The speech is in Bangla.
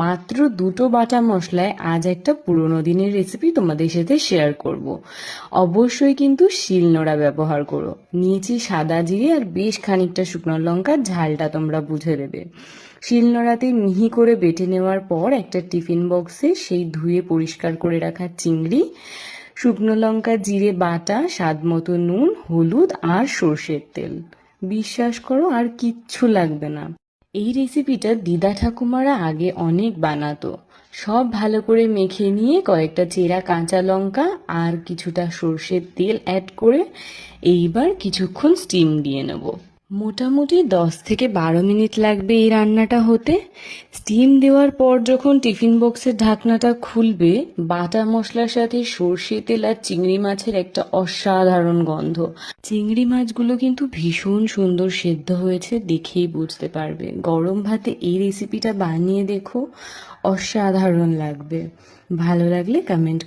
মাত্র 2টো বাটা মশলায় আজ একটা পুরোনো দিনের রেসিপি তোমাদের সাথে শেয়ার করব। অবশ্যই কিন্তু শিলনোড়া ব্যবহার করো। নিয়েছি সাদা জিরে আর বেশ খানিকটা শুকনো লঙ্কা, ঝালটা তোমরা বুঝে দেবে। শিলনোড়াতে মিহি করে বেটে নেওয়ার পর একটা টিফিন বক্সে সেই ধুয়ে পরিষ্কার করে রাখা চিংড়ি, শুকনো লঙ্কা, জিরে বাটা, স্বাদ মতো নুন, হলুদ আর সর্ষের তেল। বিশ্বাস করো আর কিচ্ছু লাগবে না। এই রেসিপিটা দিদা ঠাকুমারা আগে অনেক বানাতো। সব ভালো করে মেখে নিয়ে কয়েকটা চেরা কাঁচা লঙ্কা আর কিছুটা সর্ষের তেল অ্যাড করে এইবার কিছুক্ষণ স্টিম দিয়ে নেব। মোটামুটি 10 থেকে 12 মিনিট লাগবে এই রান্নাটা হতে। স্টিম দেওয়ার পর যখন টিফিন বক্সের ঢাকনাটা খুলবে, বাটা মশলার সাথে সর্ষে তেল আর চিংড়ি মাছের একটা অসাধারণ গন্ধ। চিংড়ি মাছগুলো কিন্তু ভীষণ সুন্দর সেদ্ধ হয়েছে, দেখেই বুঝতে পারবে। গরম ভাতে এই রেসিপিটা বানিয়ে দেখো, অসাধারণ লাগবে। ভালো লাগলে কমেন্ট